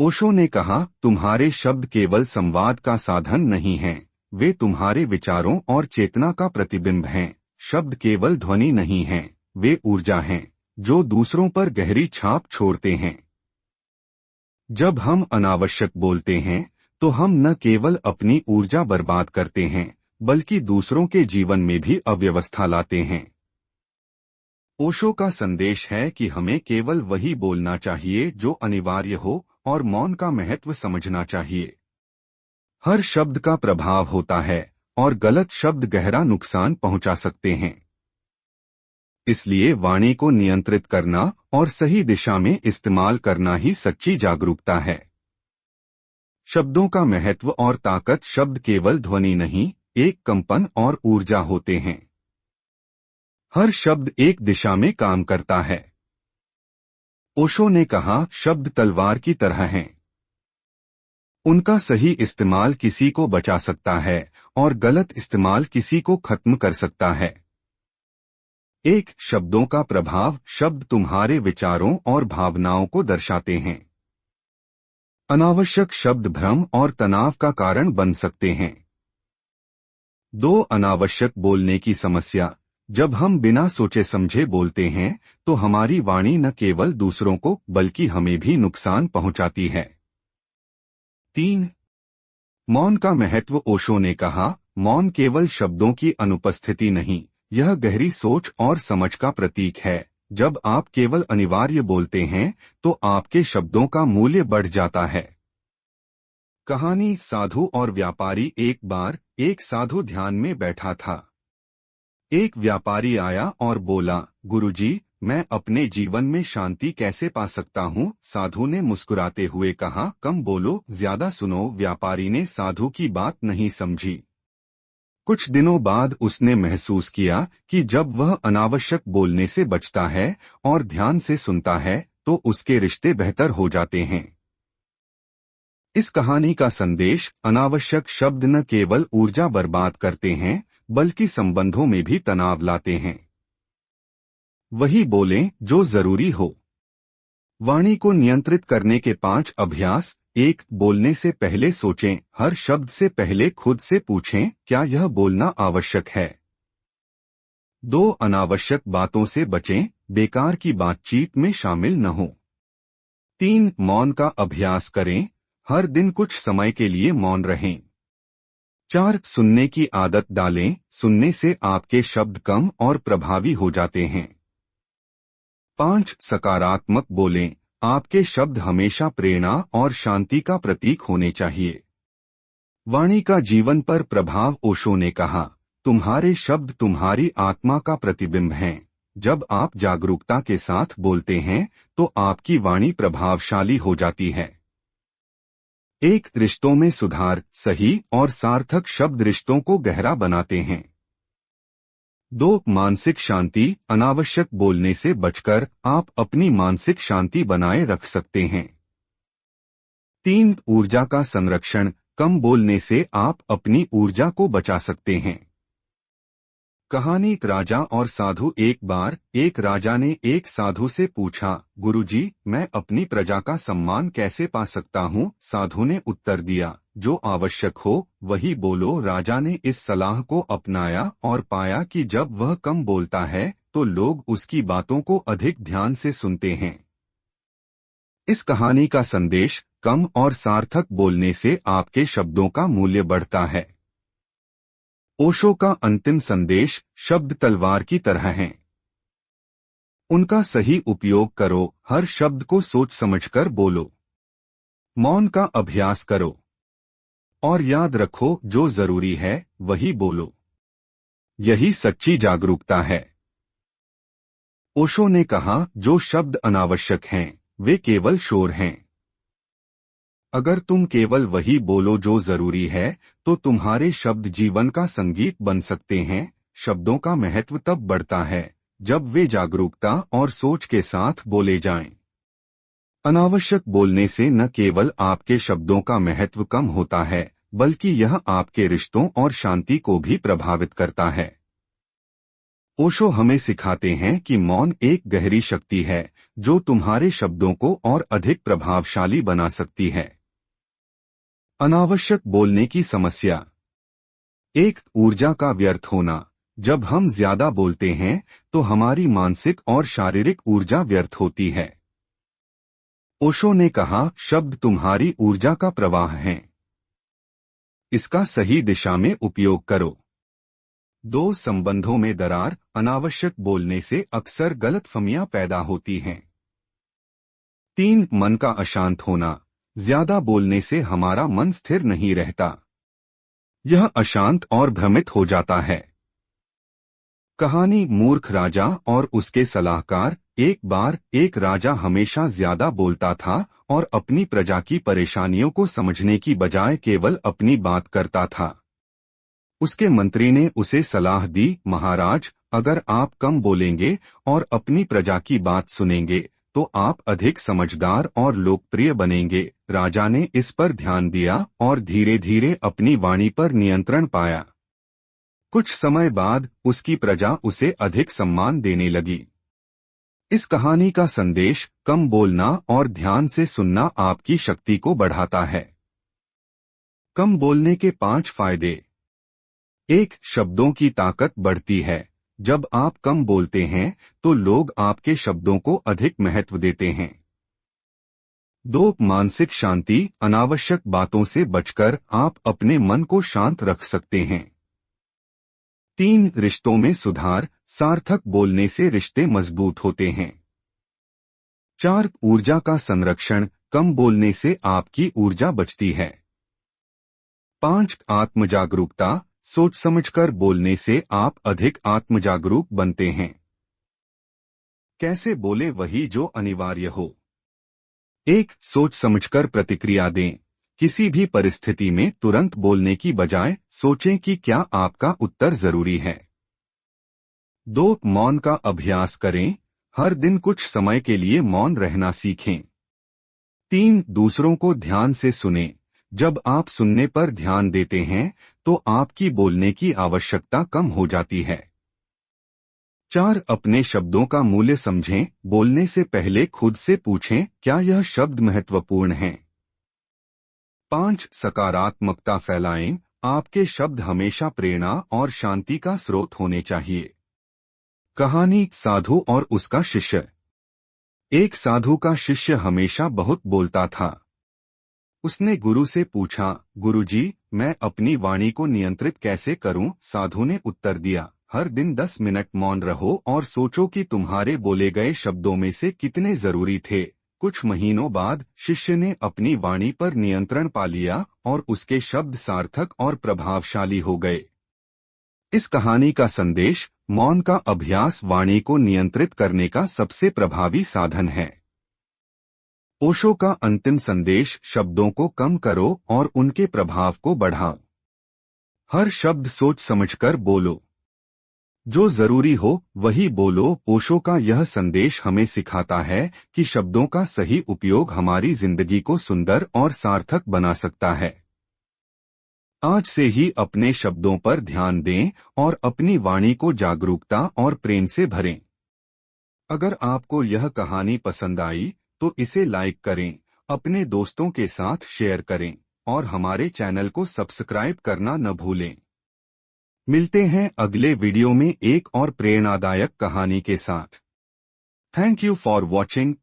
ओशो ने कहा, तुम्हारे शब्द केवल संवाद का साधन नहीं हैं, वे तुम्हारे विचारों और चेतना का प्रतिबिंब हैं। शब्द केवल ध्वनि नहीं हैं, वे ऊर्जा हैं, जो दूसरों पर गहरी छाप छोड़ते हैं। जब हम अनावश्यक बोलते हैं, तो हम न केवल अपनी ऊर्जा बर्बाद करते हैं, बल्कि दूसरों के जीवन में भी अव्यवस्था लाते हैं। ओशो का संदेश है कि हमें केवल वही बोलना चाहिए जो अनिवार्य हो और मौन का महत्व समझना चाहिए। हर शब्द का प्रभाव होता है और गलत शब्द गहरा नुकसान पहुंचा सकते हैं। इसलिए वाणी को नियंत्रित करना और सही दिशा में इस्तेमाल करना ही सच्ची जागरूकता है। शब्दों का महत्व और ताकत शब्द केवल ध्वनि नहीं, एक कंपन और ऊर्जा होते हैं। हर शब्द एक दिशा में काम करता है। ओशो ने कहा, शब्द तलवार की तरह हैं। उनका सही इस्तेमाल किसी को बचा सकता है और गलत इस्तेमाल किसी को खत्म कर सकता है। एक शब्दों का प्रभाव, शब्द तुम्हारे विचारों और भावनाओं को दर्शाते हैं। अनावश्यक शब्द भ्रम और तनाव का कारण बन सकते हैं। दो अनावश्यक बोलने की समस्या, जब हम बिना सोचे समझे बोलते हैं तो हमारी वाणी न केवल दूसरों को बल्कि हमें भी नुकसान पहुंचाती है। 3. मौन का महत्व। ओशो ने कहा, मौन केवल शब्दों की अनुपस्थिति नहीं, यह गहरी सोच और समझ का प्रतीक है। जब आप केवल अनिवार्य बोलते हैं तो आपके शब्दों का मूल्य बढ़ जाता है। कहानी। साधु और व्यापारी। एक बार एक साधु ध्यान में बैठा था। एक व्यापारी आया और बोला, गुरुजी, मैं अपने जीवन में शांति कैसे पा सकता हूँ? साधु ने मुस्कुराते हुए कहा, कम बोलो, ज्यादा सुनो। व्यापारी ने साधु की बात नहीं समझी। कुछ दिनों बाद उसने महसूस किया कि जब वह अनावश्यक बोलने से बचता है और ध्यान से सुनता है तो उसके रिश्ते बेहतर हो जाते हैं। इस कहानी का संदेश, अनावश्यक शब्द न केवल ऊर्जा बर्बाद करते हैं बल्कि संबंधों में भी तनाव लाते हैं। वही बोलें जो जरूरी हो। वाणी को नियंत्रित करने के 5 अभ्यास। 1. बोलने से पहले सोचें। हर शब्द से पहले खुद से पूछें, क्या यह बोलना आवश्यक है? 2. अनावश्यक बातों से बचें, बेकार की बातचीत में शामिल न हो। 3. मौन का अभ्यास करें, हर दिन कुछ समय के लिए मौन रहें। 4. सुनने की आदत डालें, सुनने से आपके शब्द कम और प्रभावी हो जाते हैं। 5. सकारात्मक बोलें, आपके शब्द हमेशा प्रेरणा और शांति का प्रतीक होने चाहिए। वाणी का जीवन पर प्रभाव। ओशो ने कहा, तुम्हारे शब्द तुम्हारी आत्मा का प्रतिबिंब हैं। जब आप जागरूकता के साथ बोलते हैं तो आपकी वाणी प्रभावशाली हो जाती है। 1. रिश्तों में सुधार। सही और सार्थक शब्द रिश्तों को गहरा बनाते हैं। 2. मानसिक शांति। अनावश्यक बोलने से बचकर आप अपनी मानसिक शांति बनाए रख सकते हैं। 3. ऊर्जा का संरक्षण। कम बोलने से आप अपनी ऊर्जा को बचा सकते हैं। कहानी। राजा और साधु। एक बार एक राजा ने एक साधु से पूछा, गुरुजी, मैं अपनी प्रजा का सम्मान कैसे पा सकता हूँ? साधु ने उत्तर दिया, जो आवश्यक हो वही बोलो। राजा ने इस सलाह को अपनाया और पाया कि जब वह कम बोलता है तो लोग उसकी बातों को अधिक ध्यान से सुनते हैं। इस कहानी का संदेश, कम और सार्थक बोलने से आपके शब्दों का मूल्य बढ़ता है। ओशो का अंतिम संदेश, शब्द तलवार की तरह हैं। उनका सही उपयोग करो, हर शब्द को सोच समझकर बोलो। मौन का अभ्यास करो और याद रखो, जो जरूरी है वही बोलो। यही सच्ची जागरूकता है। ओशो ने कहा, जो शब्द अनावश्यक हैं वे केवल शोर हैं। अगर तुम केवल वही बोलो जो जरूरी है तो तुम्हारे शब्द जीवन का संगीत बन सकते हैं। शब्दों का महत्व तब बढ़ता है जब वे जागरूकता और सोच के साथ बोले जाएं। अनावश्यक बोलने से न केवल आपके शब्दों का महत्व कम होता है बल्कि यह आपके रिश्तों और शांति को भी प्रभावित करता है। ओशो हमें सिखाते हैं कि मौन एक गहरी शक्ति है जो तुम्हारे शब्दों को और अधिक प्रभावशाली बना सकती है। अनावश्यक बोलने की समस्या। एक, ऊर्जा का व्यर्थ होना। जब हम ज्यादा बोलते हैं तो हमारी मानसिक और शारीरिक ऊर्जा व्यर्थ होती है। ओशो ने कहा, शब्द तुम्हारी ऊर्जा का प्रवाह हैं। इसका सही दिशा में उपयोग करो। दो, संबंधों में दरार। अनावश्यक बोलने से अक्सर गलतफहमियां पैदा होती हैं। तीन, मन का अशांत होना। ज्यादा बोलने से हमारा मन स्थिर नहीं रहता, यह अशांत और भ्रमित हो जाता है। कहानी मूर्ख राजा और उसके सलाहकार। एक बार एक राजा हमेशा ज्यादा बोलता था और अपनी प्रजा की परेशानियों को समझने की बजाय केवल अपनी बात करता था। उसके मंत्री ने उसे सलाह दी, महाराज, अगर आप कम बोलेंगे और अपनी प्रजा की बात सुनेंगे तो आप अधिक समझदार और लोकप्रिय बनेंगे। राजा ने इस पर ध्यान दिया और धीरे धीरे अपनी वाणी पर नियंत्रण पाया। कुछ समय बाद उसकी प्रजा उसे अधिक सम्मान देने लगी। इस कहानी का संदेश, कम बोलना और ध्यान से सुनना आपकी शक्ति को बढ़ाता है। कम बोलने के 5 फायदे। 1. शब्दों की ताकत बढ़ती है। जब आप कम बोलते हैं तो लोग आपके शब्दों को अधिक महत्व देते हैं। 2. मानसिक शांति। अनावश्यक बातों से बचकर आप अपने मन को शांत रख सकते हैं। 3. रिश्तों में सुधार। सार्थक बोलने से रिश्ते मजबूत होते हैं। 4. ऊर्जा का संरक्षण। कम बोलने से आपकी ऊर्जा बचती है। 5. आत्मजागरूकता। सोच समझकर बोलने से आप अधिक आत्मजागरूक बनते हैं। कैसे बोले वही जो अनिवार्य हो। 1. सोच समझकर प्रतिक्रिया दें। किसी भी परिस्थिति में तुरंत बोलने की बजाय सोचें कि क्या आपका उत्तर जरूरी है। 2. मौन का अभ्यास करें। हर दिन कुछ समय के लिए मौन रहना सीखें। 3. दूसरों को ध्यान से सुनें। जब आप सुनने पर ध्यान देते हैं तो आपकी बोलने की आवश्यकता कम हो जाती है। 4. अपने शब्दों का मूल्य समझें। बोलने से पहले खुद से पूछें, क्या यह शब्द महत्वपूर्ण है। 5. सकारात्मकता फैलाएं। आपके शब्द हमेशा प्रेरणा और शांति का स्रोत होने चाहिए। कहानी, साधु और उसका शिष्य। एक साधु का शिष्य हमेशा बहुत बोलता था। उसने गुरु से पूछा, गुरुजी, मैं अपनी वाणी को नियंत्रित कैसे करूं? साधु ने उत्तर दिया, हर दिन 10 मिनट मौन रहो और सोचो कि तुम्हारे बोले गए शब्दों में से कितने जरूरी थे। कुछ महीनों बाद शिष्य ने अपनी वाणी पर नियंत्रण पा लिया और उसके शब्द सार्थक और प्रभावशाली हो गए। इस कहानी का संदेश, मौन का अभ्यास वाणी को नियंत्रित करने का सबसे प्रभावी साधन है। ओशो का अंतिम संदेश, शब्दों को कम करो और उनके प्रभाव को बढ़ाओ। हर शब्द सोच समझकर बोलो। जो जरूरी हो वही बोलो। ओशो का यह संदेश हमें सिखाता है कि शब्दों का सही उपयोग हमारी जिंदगी को सुंदर और सार्थक बना सकता है। आज से ही अपने शब्दों पर ध्यान दें और अपनी वाणी को जागरूकता और प्रेम से भरें। अगर आपको यह कहानी पसंद आई तो इसे लाइक करें, अपने दोस्तों के साथ शेयर करें और हमारे चैनल को सब्सक्राइब करना न भूलें। मिलते हैं अगले वीडियो में एक और प्रेरणादायक कहानी के साथ। Thank you for watching.